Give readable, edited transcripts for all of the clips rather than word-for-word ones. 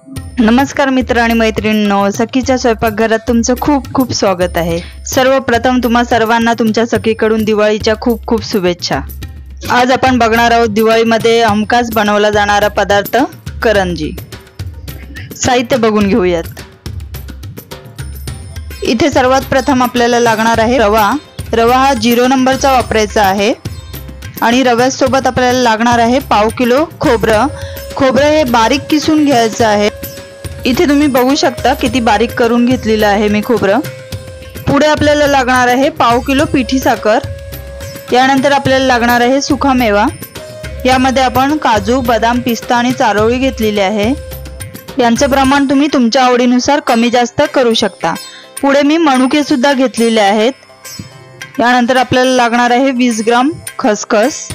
नमस्कार मित्र आणि मैत्रिणींनो, सखीच्या स्वयंपाकघरात तुमचं खूप खूप स्वागत आहे। सर्वप्रथम तुम्हा सर्वांना तुमच्या सखीकडून दिवाळीच्या खूप खूप शुभेच्छा। आज आपण बघणार आहोत दिवाळीमध्ये हमखास बनवला जाणारा पदार्थ करंजी। साहित्य बघून घेऊयात। इथे सर्वात प्रथम आपल्याला लागणार आहे रवा। रवा हा 0 नंबरचा वापरायचा आहे आणि रव्यासोबत आपल्याला लागणार आहे पाव किलो खोबरं। खोबरं हे बारीक किसून घ्यायचं आहे। इथे तुम्ही बघू शकता किती बारीक करून घेतलेलं आहे मी खोबरं। पुढे आपल्याला लागणार आहे पाव किलो पिठी साखर। यानंतर आपल्याला लागणार आहे सुका मेवा। यामध्ये आपण काजू, बदाम, पिस्ता आणि चारोळी घेतलेली आहे। यांचे प्रमाण तुम्ही तुमच्या आवडीनुसार कमी जास्त करू शकता। पुढे मी मनुके सुद्धा घेतलेले आहेत। यानंतर आपल्याला लागणार आहे 20 ग्राम खसखस।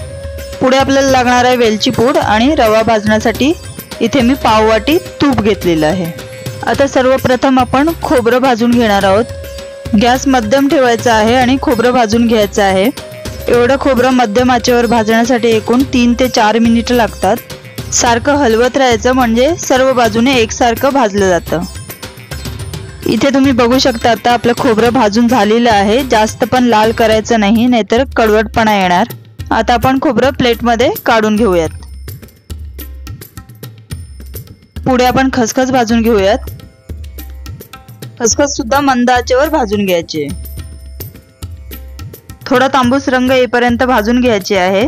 पुढे आपल्याला लागणार आहे वेलची पूड आणि रवा भाजण्यासाठी इथे मी पाव वाटी तूप घेतलेलं आहे। आता सर्वप्रथम आपण खोबरं भाजून घेणार आहोत। गॅस मध्यम ठेवायचा आहे आणि खोबरं भाजून घ्यायचं आहे। एवढं खोबरं मध्यम आचेवर भाजण्यासाठी एकूण 3 ते 4 मिनिटं लागतात। सारखं हलवत राहायचं म्हणजे सर्व बाजूने एकसारखं भाजलं जातं। इथे तुम्ही बघू शकता आता आपलं खोबरं भाजून झालेलं आहे। जास्त पण लाल करायचं नाही, नाहीतर कडवटपणा येणार। आता आपण खोबरं प्लेटमध्ये काढून घेऊयात। पुढे आपण खसखस भाजून घेऊयात। खसखस सुद्धा मंद आचेवर भाजून घ्यायची। थोडा तांबूस रंग येईपर्यंत भाजून घ्यायची आहे।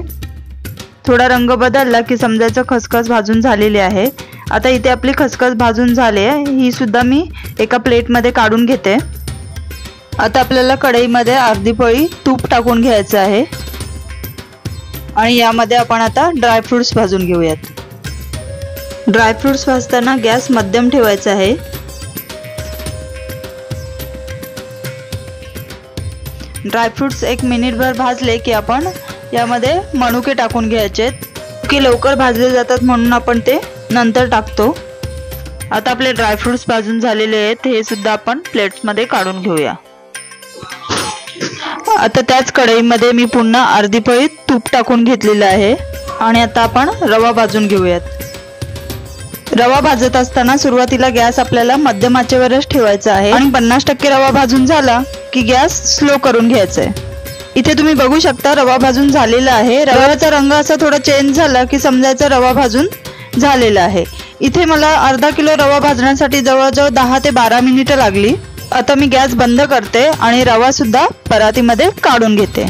थोडा रंग बदलला की समजायचं खसखस भाजून झालेली आहे। आता इथे आपली खसखस भाजून झाली आहे, ही सुद्धा मी एका प्लेटमध्ये काढून घेते। आता आपल्याला कढईमध्ये अर्धी पळी तूप टाकून घ्यायचं आहे आणि यामध्ये आपण आता ड्रायफ्रुट्स भाजून घेऊयात। ड्रायफ्रुट्स भाजताना गॅस मध्यम ठेवायचा आहे। ड्रायफ्रुट्स 1 मिनिटभर भाजले की आपण यामध्ये मनुके टाकून घ्यायचे। की लवकर भाजले जातात म्हणून आपण ते नंतर टाकतो। आता आपले ड्रायफ्रुट्स भाजून झालेले आहेत, हे सुद्धा आपण प्लेट्समध्ये काढून घेऊया। आता त्याच कढईमध्ये मी पुन्हा अर्धी पळी तूप टाकून घेतलेलं आहे आणि आता आपण रवा भाजून घेऊयात। रवा भाजत असताना सुरुवातीला गॅस आपल्याला मध्यम आचेवरच ठेवायचा आहे आणि 50% रवा भाजून झाला की गॅस स्लो करून घ्यायचा आहे। इथे तुम्ही बघू शकता रवा भाजून झालेला आहे। रव्याचा रंग असा थोडा चेंज झाला की समजायचं रवा भाजून झालेला आहे। इथे मला अर्धा किलो रवा भाजण्यासाठी जवळजवळ 10 ते 12 मिनिटं लागली। आता मी गॅस बंद करते आणि रवा सुद्धा परातीमध्ये काढून घेते।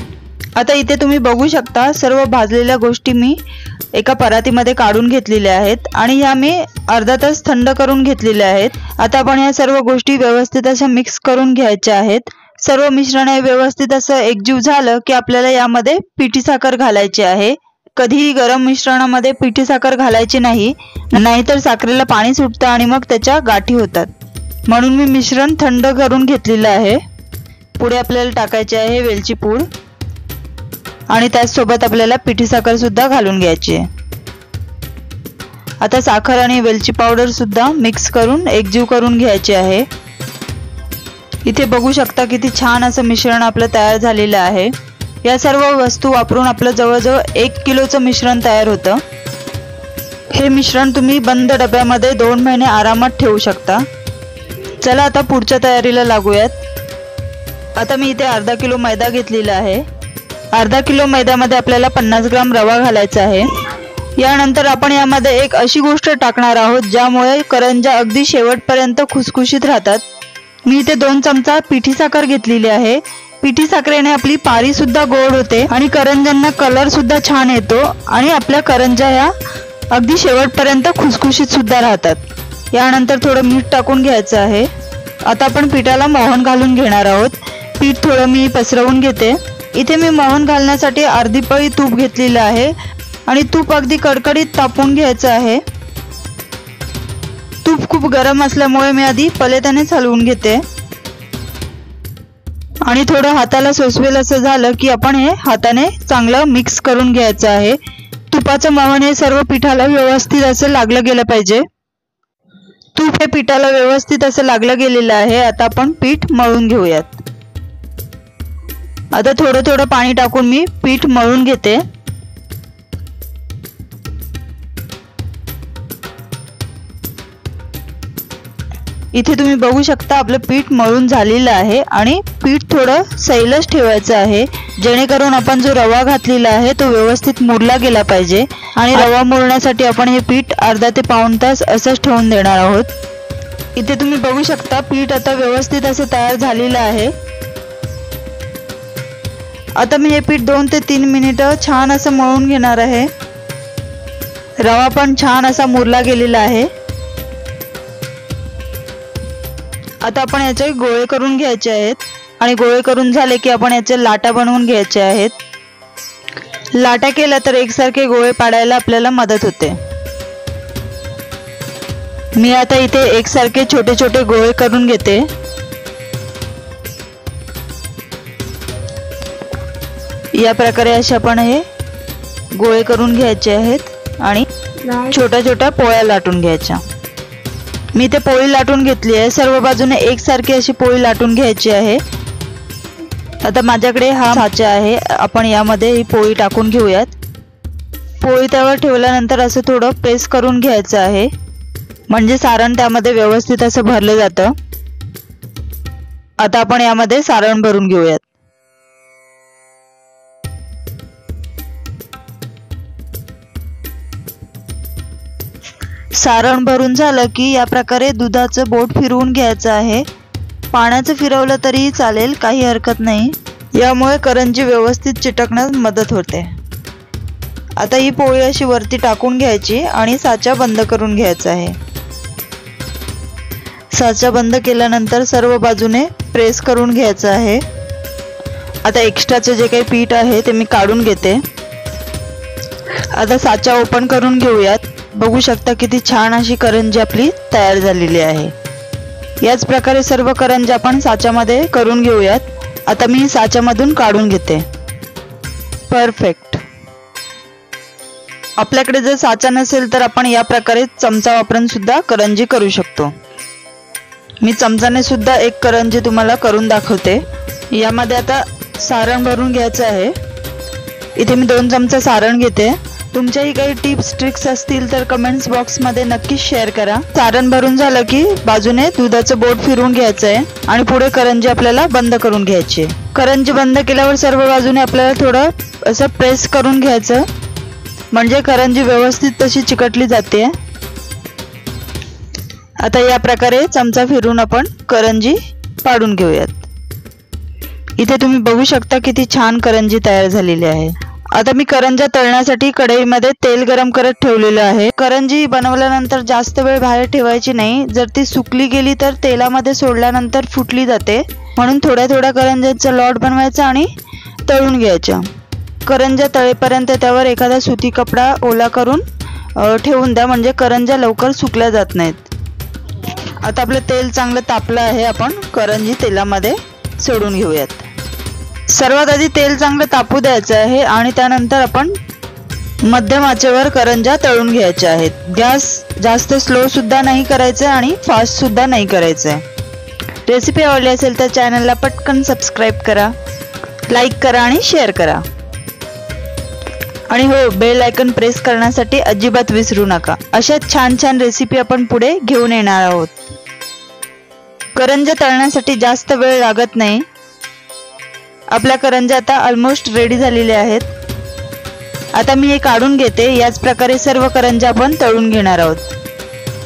आता इथे तुम्ही बघू शकता सर्व भाजलेल्या गोष्टी मी एका परातीमध्ये काढून घेतलेल्या आहेत आणि ह्या मी अर्धा तास थंड करून घेतलेल्या आहेत। आता आपण या सर्व गोष्टी व्यवस्थित अशा मिक्स करून घ्यायच्या आहेत। सर्व मिश्रण हे व्यवस्थित असं एकजीव झालं की आपल्याला यामध्ये पिठी साखर घालायची आहे। कधीही गरम मिश्रणामध्ये पिठी साखर घालायची नाही, नाहीतर साखरेला पाणी सुटतं आणि मग त्याच्या गाठी होतात। म्हणून मी मिश्रण थंड करून घेतलेलं आहे। पुढे आपल्याला टाकायचे आहे वेलची पूड आणि त्याचसोबत आपल्याला पिठी साखर सुद्धा घालून घ्यायची आहे। आता साखर आणि वेलची पावडर सुद्धा मिक्स करून एकजीव करून घ्यायची आहे। इथे बघू शकता किती छान असं मिश्रण आपलं तयार झालेलं आहे। या सर्व वस्तू वापरून आपलं जवळजवळ 1 किलोचं मिश्रण तयार होतं। हे मिश्रण तुम्ही बंद डब्यामध्ये 2 महिने आरामात ठेवू शकता। चला आता पुढच्या तयारीला लागूयात। आता मी इथे अर्धा किलो मैदा घेतलेला आहे। अर्धा किलो मैद्यामध्ये आपल्याला 50 ग्राम रवा घालायचा आहे। यानंतर आपण यामध्ये एक अशी गोष्ट टाकणार आहोत ज्यामुळे करंज्या अगदी शेवटपर्यंत खुसखुशीत राहतात। मी इथे 2 चमचा पिठी साखर घेतलेली आहे। पिठी साखरेने आपली पारी सुद्धा गोड होते आणि करंज्यांना कलर सुद्धा छान येतो आणि आपल्या करंज्या ह्या अगदी शेवटपर्यंत खुसखुशीत सुद्धा राहतात। यानंतर थोडं मीठ टाकून घ्यायचं आहे। आता आपण पिठाला मोहन घालून घेणार आहोत। पीठ थोडं मी पसरवून घेते। इथे मी मोहन घालण्यासाठी अर्धी पळी तूप घेतलेलं आहे आणि तूप अगदी कडकडीत तापवून घ्यायचं आहे। तूप खूप गरम असल्यामुळे मी आधी पलेत्यानेच हलवून घेते आणि थोडं हाताला सोसवेल असं झालं की आपण हे हाताने चांगलं मिक्स करून घ्यायचं आहे। तुपाचं मोहन हे सर्व पिठाला व्यवस्थित असं लागलं गेलं पाहिजे। तूप हे पिठाला व्यवस्थित असं लागलं गेलेलं आहे। आता आपण पीठ मळून घेऊयात। आता थोडं थोडं पाणी टाकून मी पीठ मळून घेते। इथे तुम्ही बघू शकता आपलं पीठ मळून झालेलं आहे आणि पीठ थोडं सैलच ठेवायचं आहे, जेणेकरून आपण जो रवा घातलेला आहे तो व्यवस्थित मुरला गेला पाहिजे. आणि रवा मुरण्यासाठी आपण हे पीठ अर्धा ते पाऊण तास असंच ठेवून देणार आहोत. इथे तुम्ही बघू शकता पीठ आता व्यवस्थित असं तयार झालेलं आहे. आता मी हे पीठ 2 ते 3 मिनिटं छान असं मळून घेणार आहे. रवा पण छान असा मुरला गेलेला आहे. आता आपण याचे गोळे करून घ्यायचे आहेत आणि गोळे करून झाले की आपण याचे लाटा बनवून घ्यायचे आहेत. लाटा केल्या तर एकसारखे गोळे पाडायला आपल्याला मदत होते. मी आता इथे एकसारखे छोटे छोटे गोळे करून घेते. या प्रकारे असे आपण हे गोळे करून घ्यायचे आहेत आणि छोट्या छोट्या पोळ्या लाटून घ्यायच्या. मी इथे पोळी लाटून घेतली आहे. सर्व बाजूने एकसारखी अशी पोळी लाटून घ्यायची आहे. आता माझ्याकडे हा साचा आहे, आपण यामध्ये ही पोळी टाकून घेऊयात. पोळी त्यावर ठेवल्यानंतर असं थोडं प्रेस करून घ्यायचं आहे, म्हणजे सारण त्यामध्ये व्यवस्थित असं भरलं जातं. आता आपण यामध्ये सारण भरून घेऊयात. सारण भरून झालं की या प्रकारे दुधाचं बोट फिरवून घ्यायचं आहे. पाण्याचं फिरवलं तरीही चालेल, काही हरकत नाही. यामुळे करंजी व्यवस्थित चिटकण्यास मदत होते. आता ही पोळी अशी वरती टाकून घ्यायची आणि साचा बंद करून घ्यायचा आहे. साचा बंद केल्यानंतर सर्व बाजूने प्रेस करून घ्यायचं आहे. आता एक्स्ट्राचं जे काही पीठ आहे ते मी काढून घेते. आता साचा ओपन करून घेऊयात. बघू शकता किती छान अशी करंजी आपली तयार झालेली आहे. याच प्रकारे सर्व करंजी आपण साच्यामध्ये करून घेऊयात. आता मी साच्यामधून काढून घेते. परफेक्ट. आपल्याकडे जर साचा नसेल तर आपण या प्रकारे चमचा वापरून सुद्धा करंजी करू शकतो. मी चमचाने सुद्धा एक करंजी तुम्हाला करून दाखवते. यामध्ये आता सारण भरून घ्यायचं आहे. इथे मी 2 चमचा सारण घेते. तुमच्याही काही टिप्स ट्रिक्स असतील तर कमेंट्स बॉक्समध्ये नक्कीच शेअर करा. सारण भरून झालं की बाजूने दुधाचं बोट फिरवून घ्यायचं आहे आणि पुढे करंजी आपल्याला बंद करून घ्यायची. करंजी बंद केल्यावर सर्व बाजूने आपल्याला थोडं असं प्रेस करून घ्यायचं, म्हणजे करंजी व्यवस्थित तशी चिकटली जाते. आता या प्रकारे चमचा फिरवून आपण करंजी पाडून घेऊयात. इथे तुम्ही बघू शकता किती छान करंजी तयार झालेली आहे. आता मी करंज्या तळण्यासाठी कढईमध्ये तेल गरम करत ठेवलेलं आहे. करंजी बनवल्यानंतर जास्त वेळ बाहेर ठेवायची नाही, जर ती सुकली गेली तर तेलामध्ये सोडल्यानंतर फुटली जाते. म्हणून थोड्या थोड्या करंज्यांचा लॉट बनवायचा आणि तळून घ्यायच्या. करंज्या तळेपर्यंत त्यावर एखादा सुती कपडा ओला करून ठेवून द्या, म्हणजे करंज्या लवकर सुकल्या जात नाहीत. आता आपलं तेल चांगलं तापलं आहे. आपण करंजी तेलामध्ये सोडून घेऊयात. सर्वात आधी तेल चांगलं तापू द्यायचं आहे आणि त्यानंतर आपण मध्यम आचेवर करंज्या तळून घ्यायच्या आहेत. गॅस जास्त स्लो सुद्धा नाही करायचं आणि फास्ट सुद्धा नाही करायचं. रेसिपी आवडली असेल तर चॅनलला पटकन सबस्क्राईब करा, लाईक करा आणि शेअर करा. आणि हो, बेल आयकॉन प्रेस करण्यासाठी अजिबात विसरू नका. अशा छान छान रेसिपी आपण पुढे घेऊन येणार आहोत. करंज्या तळण्यासाठी जास्त वेळ लागत नाही. आपल्या करंज्या आता ऑलमोस्ट रेडी झालेल्या आहेत. आता मी हे काढून घेते. याच प्रकारे सर्व करंज्या आपण तळून घेणार आहोत.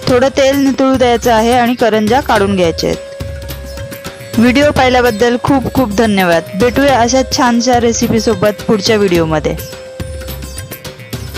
थोडं तेल नितळू द्यायचं आहे आणि करंज्या काढून घ्यायच्या आहेत. व्हिडिओ पाहिल्याबद्दल खूप खूप धन्यवाद. भेटूया अशा छानशा रेसिपी सोबत पुढच्या व्हिडिओमध्ये.